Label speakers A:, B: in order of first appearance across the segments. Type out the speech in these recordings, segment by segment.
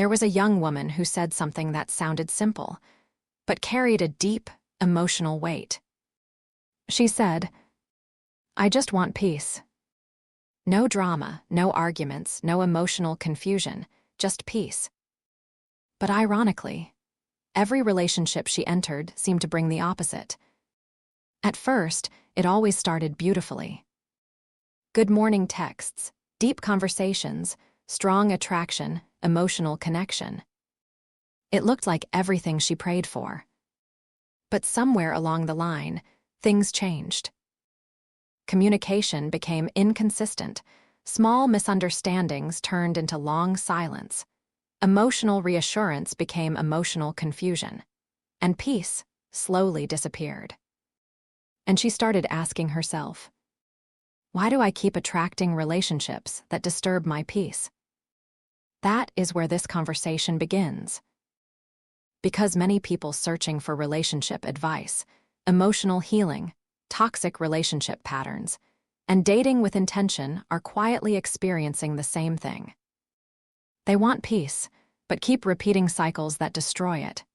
A: There was a young woman who said something that sounded simple, but carried a deep, emotional weight. She said, "I just want peace. No drama, no arguments, no emotional confusion, just peace." But ironically, every relationship she entered seemed to bring the opposite. At first, it always started beautifully. Good morning texts, deep conversations, strong attraction, emotional connection. It looked like everything she prayed for. But somewhere along the line, things changed. Communication became inconsistent. Small misunderstandings turned into long silence. Emotional reassurance became emotional confusion. And peace slowly disappeared. And she started asking herself, why do I keep attracting relationships that disturb my peace? That is where this conversation begins. Because many people searching for relationship advice, emotional healing, toxic relationship patterns, and dating with intention are quietly experiencing the same thing. They want peace, but keep repeating cycles that destroy it.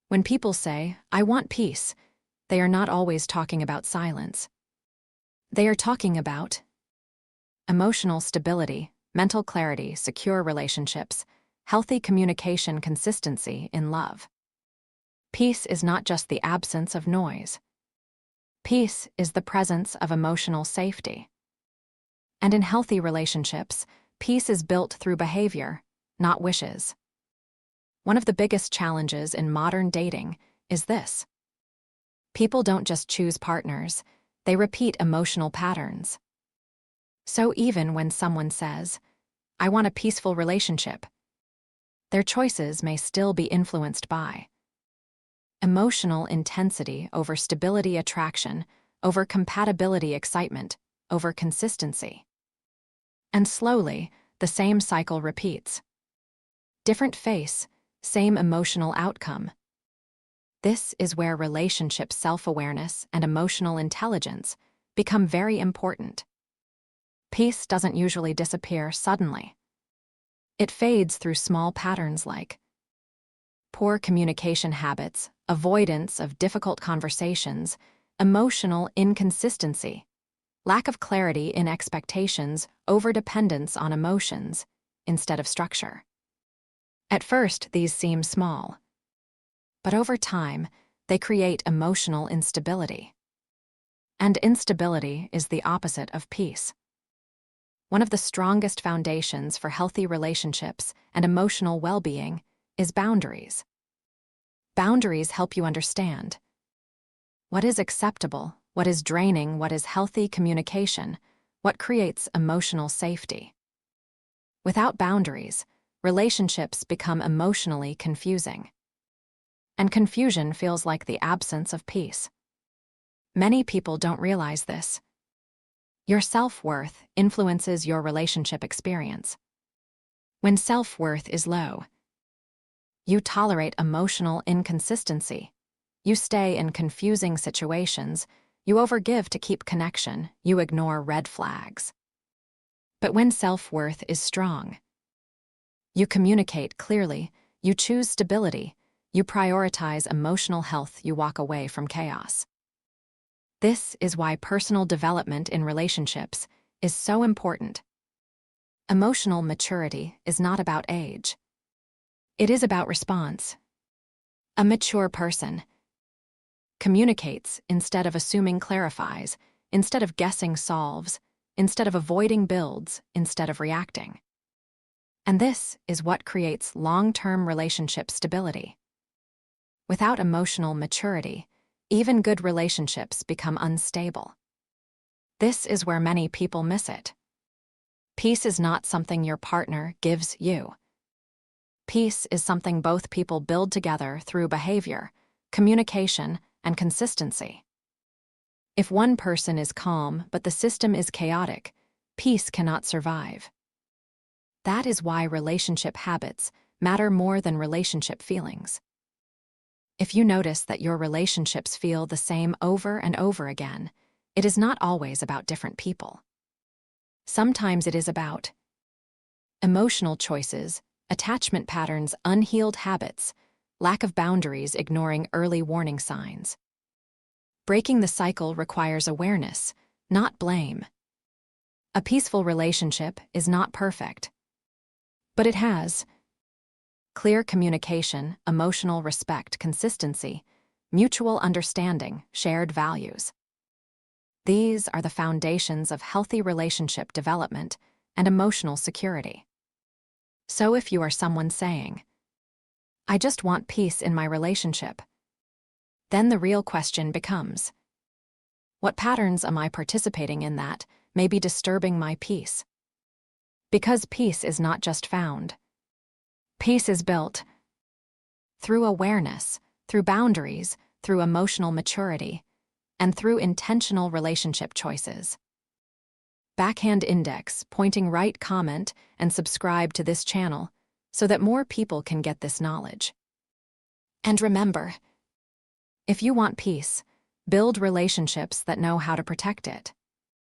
A: When people say, "I want peace," they are not always talking about silence. They are talking about emotional stability, mental clarity, secure relationships, healthy communication, consistency in love. Peace is not just the absence of noise. Peace is the presence of emotional safety. And in healthy relationships, peace is built through behavior, not wishes. One of the biggest challenges in modern dating is this. People don't just choose partners, they repeat emotional patterns. So even when someone says, "I want a peaceful relationship," their choices may still be influenced by emotional intensity over stability, attraction, over compatibility, excitement, over consistency. And slowly, the same cycle repeats. Different face, same emotional outcome. This is where relationship self-awareness and emotional intelligence become very important. Peace doesn't usually disappear suddenly. It fades through small patterns like poor communication habits, avoidance of difficult conversations, emotional inconsistency, lack of clarity in expectations, overdependence on emotions instead of structure. At first, these seem small, but over time, they create emotional instability. And instability is the opposite of peace. One of the strongest foundations for healthy relationships and emotional well-being is boundaries. Boundaries help you understand what is acceptable, what is draining, what is healthy communication, what creates emotional safety. Without boundaries, relationships become emotionally confusing. And confusion feels like the absence of peace. Many people don't realize this. Your self-worth influences your relationship experience. When self-worth is low, you tolerate emotional inconsistency. You stay in confusing situations. You overgive to keep connection. You ignore red flags. But when self-worth is strong, you communicate clearly. You choose stability. You prioritize emotional health. You walk away from chaos. This is why personal development in relationships is so important. Emotional maturity is not about age. It is about response. A mature person communicates instead of assuming, clarifies, instead of guessing, solves, instead of avoiding, builds, instead of reacting. And this is what creates long-term relationship stability. Without emotional maturity, even good relationships become unstable. This is where many people miss it. Peace is not something your partner gives you. Peace is something both people build together through behavior, communication, and consistency. If one person is calm but the system is chaotic, peace cannot survive. That is why relationship habits matter more than relationship feelings. If you notice that your relationships feel the same over and over again, it is not always about different people. Sometimes it is about emotional choices attachment patterns, unhealed habits, lack of boundaries, ignoring early warning signs. Breaking the cycle requires awareness, not blame. A peaceful relationship is not perfect, but it has clear communication, emotional respect, consistency, mutual understanding, shared values. These are the foundations of healthy relationship development and emotional security. So if you are someone saying, "I just want peace in my relationship," then the real question becomes, what patterns am I participating in that may be disturbing my peace? Because peace is not just found. Peace is built through awareness, through boundaries, through emotional maturity, and through intentional relationship choices. Backhand index, pointing right, comment, and subscribe to this channel so that more people can get this knowledge. And remember, if you want peace, build relationships that know how to protect it.